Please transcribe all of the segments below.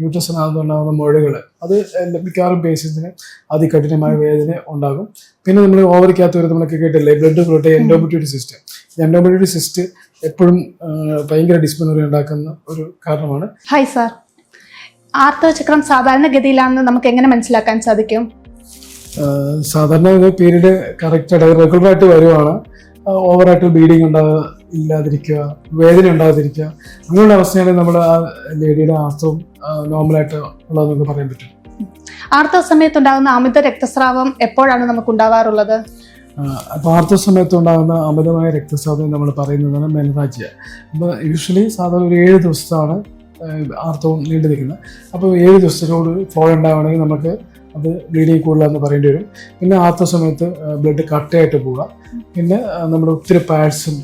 യൂട്രസിനകത്തുണ്ടാകുന്ന മുഴകൾ അത് മിക്കവാറും പേഷ്യൻസിന് അതികഠിനമായ വേദന ഉണ്ടാകും. പിന്നെ നമ്മൾ ഓവറിക്കകത്ത് വരെ നമ്മളൊക്കെ കേട്ടില്ലേ blood clot endometriotic cyst. Endometriotic cyst എപ്പോഴും ഭയങ്കര ഡിസ്പെനറി ഉണ്ടാക്കുന്ന ഒരു കാരണമാണ്. ഹായ് സാർ, ആർത്തവചക്രം സാധാരണഗതിയിലാണെന്ന് നമുക്ക് എങ്ങനെ മനസ്സിലാക്കാൻ സാധിക്കും? സാധാരണ പീരീഡ് കറക്റ്റായിട്ട് റെഗുലറായിട്ട് വരുവാണ്. ഓവറായിട്ട് ബ്ലീഡിങ് ഇല്ലാതിരിക്കുക, വേദന ഉണ്ടാകാതിരിക്കുക, അങ്ങനെയുള്ള അവസ്ഥയാണെങ്കിൽ നമ്മൾ ആ ലേഡിയുടെ ആർത്തവം നോർമലായിട്ട് ഉള്ളതെന്നൊക്കെ പറയാൻ പറ്റും. ആർത്തവ സമയത്തുണ്ടാകുന്ന അമിത രക്തസ്രാവം എപ്പോഴാണ് നമുക്ക് ഉണ്ടാവാറുള്ളത്? അപ്പോൾ ആർത്തവ സമയത്ത് ഉണ്ടാകുന്ന അമിതമായ രക്തസ്രാവം നമ്മൾ പറയുന്നതാണ് മെനറാജിയ. അപ്പോൾ യൂഷ്വലി സാധാരണ ഒരു 7 ദിവസത്താണ് ആർത്തവം നീണ്ടു നിൽക്കുന്നത്. അപ്പോൾ 7 ദിവസത്തിനോട് ഫ്ലോ ഉണ്ടാവുകയാണെങ്കിൽ നമുക്ക് അത് ബ്ലീഡിങ് കൂടുതലെന്ന് പറയേണ്ടി വരും. പിന്നെ ആർത്തവ സമയത്ത് ബ്ലഡ് കട്ടയായിട്ട് പോവുക, പിന്നെ നമ്മുടെ ഒത്തിരി പാഡ്സും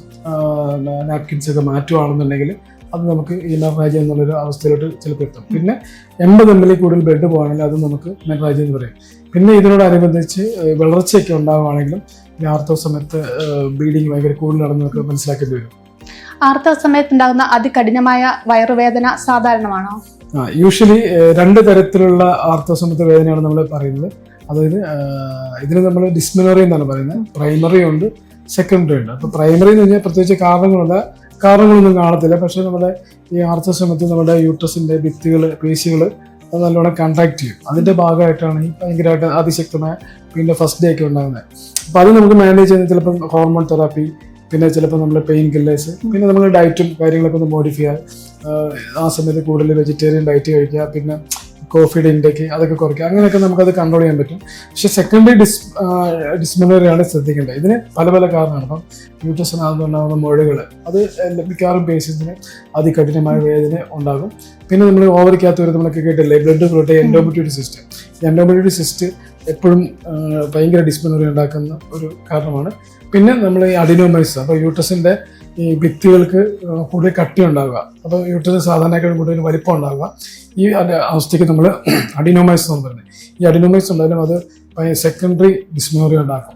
നാപ്കിൻസൊക്കെ മാറ്റുകയാണെന്നുണ്ടെങ്കിൽ അത് നമുക്ക് ഈ മെനറാജിയ എന്നുള്ളൊരു അവസ്ഥയിലോട്ട് ചിലപ്പോൾ എത്തും. പിന്നെ 80 ml കൂടുതൽ ബ്ലഡ് പോകുകയാണെങ്കിൽ അത് നമുക്ക് മെനറാജിയ എന്ന് പറയും. പിന്നെ ഇതിനോടനുബന്ധിച്ച് വളർച്ചയൊക്കെ ഉണ്ടാവുകയാണെങ്കിലും ഈ ആർത്തവ സമയത്ത് ബ്ലീഡിങ് ഭയങ്കര കൂടുതലാണെന്ന് നമുക്ക് മനസ്സിലാക്കേണ്ടി വരും. ആർത്തവ സമയത്തുണ്ടാകുന്ന അതികഠിനമായ വയറുവേദന സാധാരണമാണോ? യൂഷ്വലി 2 തരത്തിലുള്ള ആർത്തവ സമയത്ത് വേദനയാണ് നമ്മൾ പറയുന്നത്. അതായത് ഇതിന് നമ്മൾ ഡിസ്മെനറി എന്നാണ് പറയുന്നത്. പ്രൈമറി ഉണ്ട്, സെക്കൻഡറി ഉണ്ട്. അപ്പോൾ പ്രൈമറി എന്ന് പറഞ്ഞാൽ പ്രത്യേകിച്ച് കാരണങ്ങളൊന്നും കാണത്തില്ല. പക്ഷേ നമ്മുടെ ഈ ആർത്തവ സമയത്ത് നമ്മുടെ യൂട്രസിൻ്റെ ഭിത്തികൾ, പേശികൾ അത് നല്ലോണം കൺട്രാക്ട് ചെയ്യും. അതിൻ്റെ ഭാഗമായിട്ടാണ് ഈ ഭയങ്കരമായിട്ട് അതിശക്തമായ പിന്നെ ഫസ്റ്റ് ഡേ ഒക്കെ ഉണ്ടാകുന്നത്. അപ്പോൾ അത് നമുക്ക് മാനേജ് ചെയ്യുന്നത് ചിലപ്പം ഹോർമോൺ തെറാപ്പി, പിന്നെ ചിലപ്പോൾ നമ്മൾ പെയിൻ കില്ലേഴ്സ്, പിന്നെ നമ്മൾ ഡയറ്റും കാര്യങ്ങളൊക്കെ ഒന്ന് മോഡിഫൈ ചെയ്യുക. ആ സമയത്ത് കൂടുതൽ വെജിറ്റേറിയൻ ഡയറ്റ് കഴിക്കുക, പിന്നെ കോഫിയുടെ ഇൻടേക്ക് അതൊക്കെ കുറയ്ക്കുക. അങ്ങനെയൊക്കെ നമുക്കത് കൺട്രോൾ ചെയ്യാൻ പറ്റും. പക്ഷേ സെക്കൻഡറി ഡിസ്മെനറിയാണ് ശ്രദ്ധിക്കേണ്ടത്. ഇതിന് പല കാരണമാണ്. അപ്പം യൂട്രസിനകത്തുണ്ടാകുന്ന മുഴകൾ അത് മിക്കവാറും പേഷ്യൻസിന് അതികഠിനമായ വേദന ഉണ്ടാകും. പിന്നെ നമ്മൾ ഓവറിക്കകത്ത് വരെ നമ്മളൊക്കെ കേട്ടില്ലേ blood clot endometriotic cyst. Endometriotic cyst എപ്പോഴും ഭയങ്കര ഡിസ്പെനറി ഉണ്ടാക്കുന്ന ഒരു കാരണമാണ്. പിന്നെ നമ്മൾ ഈ അഡിനോമൈസ്, അപ്പോൾ യൂട്രസിൻ്റെ ഈ ഭിത്തികൾക്ക് കൂടുതൽ കട്ടി ഉണ്ടാവുക, അപ്പോൾ യൂട്രസിന് സാധാരണക്കാളും കൂടുതൽ വലിപ്പം ഉണ്ടാവുക. ഈ അവസ്ഥയ്ക്ക് നമ്മൾ അഡിനോമൈസ് എന്ന് പറയുന്നത്. ഈ അഡിനോമൈസ് ഉണ്ടായാലും അത് സെക്കൻഡറി ഡിസ്മെനറി ഉണ്ടാക്കും.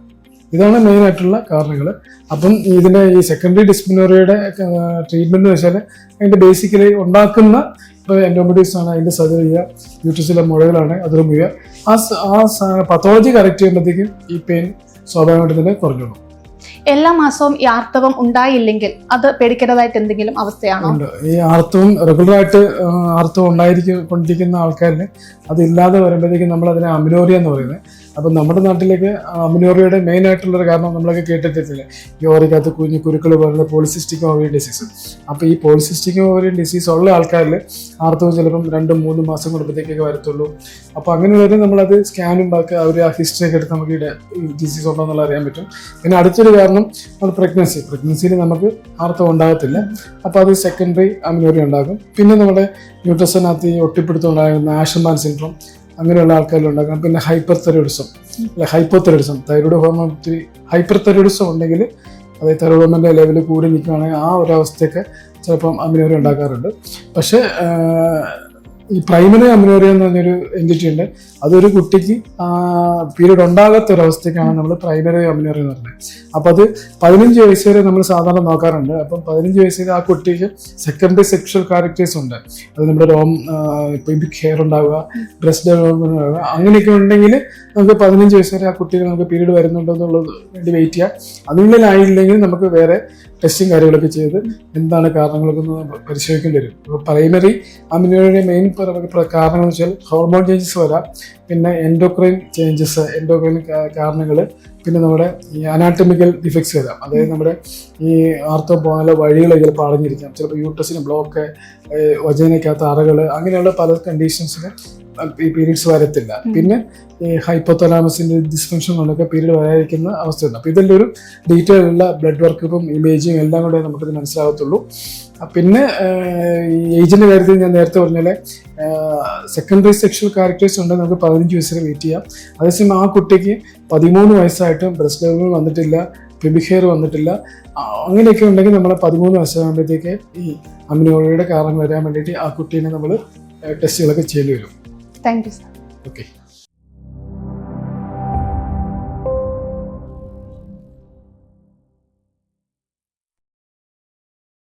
ഇതാണ് മെയിനായിട്ടുള്ള കാരണങ്ങൾ. അപ്പം ഇതിൻ്റെ ഈ സെക്കൻഡറി ഡിസ്മെനറിയുടെ ട്രീറ്റ്മെൻറ്റ് എന്ന് വെച്ചാൽ അതിൻ്റെ ബേസിക്കലി ഉണ്ടാക്കുന്ന ഇപ്പോൾ എൻഡോമെട്രിയോസിസ് ആണ്, അതിൻ്റെ സർജറി ചെയ്യുക, യൂട്രസിലെ മുഴകളാണ് അത് റിമൂവ് ചെയ്യുക. ആ പത്തോളജി കറക്റ്റ് ചെയ്യുമ്പോഴത്തേക്കും ഈ പെയിൻ സ്വാഭാവികമായിട്ട് തന്നെ കുറഞ്ഞോളും. എല്ലാ മാസവും ഈ ആർത്തവം ഉണ്ടായില്ലെങ്കിൽ അത് പേടിക്കേണ്ടതായിട്ട് എന്തെങ്കിലും അവസ്ഥയാണോ? ഉണ്ട്. ഈ ആർത്തവം റെഗുലറായിട്ട് ആർത്തവം കൊണ്ടിരിക്കുന്ന ആൾക്കാരിന് അതില്ലാതെ വരുമ്പോഴത്തേക്കും നമ്മൾ അതിനെ അമിനോറിയ എന്ന് പറയുന്നത്. അപ്പം നമ്മുടെ നാട്ടിലേക്ക് അമിനോറിയയുടെ മെയിൻ ആയിട്ടുള്ളൊരു കാരണം നമ്മളൊക്കെ കേട്ടിട്ടില്ലേ, ഈ ഓവറിക്കകത്ത് കുഞ്ഞു കുരുക്കൾ പോലുള്ള പോളിസിസ്റ്റിക് ഓവറിയൻ ഡിസീസ്. അപ്പോൾ ഈ പോളിസിസ്റ്റിക് ഓവറിയൻ ഡിസീസ് ഉള്ള ആൾക്കാരിൽ ആർത്തവം ചിലപ്പം 2-3 മാസം കൂടുമ്പോഴത്തേക്കൊക്കെ വരത്തുള്ളൂ. അപ്പോൾ അങ്ങനെയുള്ളവർ നമ്മളത് സ്കാനും ബാക്കി അവർ ആ ഹിസ്റ്ററി ഒക്കെ എടുത്ത് നമുക്ക് ഈ ഡിസീസ് ഉണ്ടോ എന്നുള്ള അറിയാൻ പറ്റും. പിന്നെ അടുത്തൊരു കാരണം നമ്മൾ പ്രഗ്നൻസിയിൽ നമുക്ക് ആർത്തവം ഉണ്ടാകത്തില്ല. അപ്പോൾ അത് സെക്കൻഡറി അമിനോറിയ ഉണ്ടാകും. പിന്നെ നമ്മുടെ ന്യൂട്രസിനകത്ത് ഈ ഒട്ടിപ്പിടുത്തം ഉണ്ടാകുന്ന ആഷർമാൻ സിൻഡ്രോം അങ്ങനെയുള്ള ആൾക്കാരിലുണ്ടാക്കാം. പിന്നെ ഹൈപ്പോതെറോയിഡിസം, തൈറോയ്ഡ് ഹോർമോൺ ഹൈപ്പർ തെറോയിഡിസം ഉണ്ടെങ്കിൽ, അതായത് തൈറോയ്ഡ് ഹോർമോണിൻ്റെ ലെവൽ കൂടി നിൽക്കുകയാണെങ്കിൽ ആ ഒരു അവസ്ഥയൊക്കെ ചിലപ്പം അമിനോറിയ ഉണ്ടാക്കാറുണ്ട്. പക്ഷേ ഈ പ്രൈമറി അമിനോറിയ എന്ന് പറഞ്ഞൊരു എൻറ്റിറ്റി ഉണ്ട്. അതൊരു കുട്ടിക്ക് പീരീഡ് ഉണ്ടാകാത്തൊരവസ്ഥയ്ക്കാണ് നമ്മൾ പ്രൈമറി അമിനോറിയ എന്ന് പറയുന്നത്. അപ്പം അത് 15 വയസ്സ് വരെ നമ്മൾ സാധാരണ നോക്കാറുണ്ട്. അപ്പം 15 വയസ്സ് വരെ ആ കുട്ടിക്ക് സെക്കൻഡറി സെക്ഷൽ ക്യാരക്ടേഴ്സ് ഉണ്ട്. അത് നമ്മുടെ പിബിക് ഹെയർ ഉണ്ടാവുക, ബ്രസ്റ്റ് ഡെവലപ്മെന്റ് ഉണ്ടാവുക, അങ്ങനെയൊക്കെ ഉണ്ടെങ്കിൽ നമുക്ക് 15 വയസ്സ് വരെ ആ കുട്ടിക്ക് നമുക്ക് പീരീഡ് വരുന്നുണ്ടോ എന്നുള്ളത് വേണ്ടി വെയിറ്റ് ചെയ്യാം. അതിനുള്ളിലായില്ലെങ്കിൽ നമുക്ക് വേറെ ടെസ്റ്റും കാര്യങ്ങളൊക്കെ ചെയ്ത് എന്താണ് കാരണങ്ങളൊക്കെ ഒന്ന് പരിശോധിക്കേണ്ടി വരും. അപ്പോൾ പ്രൈമറി അമിനോറിയയുടെ മെയിൻ കാരണം എന്ന് വെച്ചാൽ ഹോർമോൺ ചേഞ്ചസ് വരാം, പിന്നെ എൻഡോക്രൈൻ ചേഞ്ചസ്, എൻഡോക്രൈൻ കാരണങ്ങൾ, പിന്നെ നമ്മുടെ ഈ അനാറ്റമിക്കൽ ഡിഫക്ട്സ് വരാം. അതായത് നമ്മുടെ ഈ ആർത്തവം പോകാനുള്ള വഴികൾ ചിലപ്പോൾ അടഞ്ഞിരിക്കാം, ചിലപ്പോൾ യൂട്രസിന് ബ്ലോക്ക്, വജൈനയ്ക്കകത്ത് അറകൾ, അങ്ങനെയുള്ള പല കണ്ടീഷൻസിന് ഈ പീരീഡ്സ് വരത്തില്ല. പിന്നെ ഈ ഹൈപ്പോതലാമസിൻ്റെ ഡിസ്ഫങ്ഷൻ കൊണ്ടൊക്കെ പീരീഡ് വരാതിരിക്കുന്ന അവസ്ഥയുണ്ട്. അപ്പോൾ ഇതിൻ്റെ ഒരു ഡീറ്റെയിൽ ഉള്ള ബ്ലഡ് വർക്കപ്പും ഇമേജിങ് എല്ലാം കൂടെ നമുക്കത് മനസ്സിലാകത്തുള്ളൂ. പിന്നെ ഏജിൻ്റെ കാര്യത്തിൽ ഞാൻ നേരത്തെ പറഞ്ഞാൽ സെക്കൻഡറി സെക്ഷൽ ക്യാരക്ടേഴ്സ് ഉണ്ടെങ്കിൽ നമുക്ക് 15 വയസ്സിൽ വെയിറ്റ് ചെയ്യാം. അതേസമയം ആ കുട്ടിക്ക് 13 വയസ്സായിട്ടും ബ്രസ്റ്റ് ഡെവലപ്മെന്റ് വന്നിട്ടില്ല, പിബിക് ഹെയർ വന്നിട്ടില്ല, അങ്ങനെയൊക്കെ ഉണ്ടെങ്കിൽ നമ്മൾ 13 വയസ്സാകുമ്പോഴത്തേക്ക് ഈ അമിനോറിയയുടെ കാരണം വരാൻ വേണ്ടിയിട്ട് ആ കുട്ടീനെ നമ്മൾ ടെസ്റ്റുകളൊക്കെ ചെയ്യേണ്ടി വരും. Thank you sir. ഓക്കെ.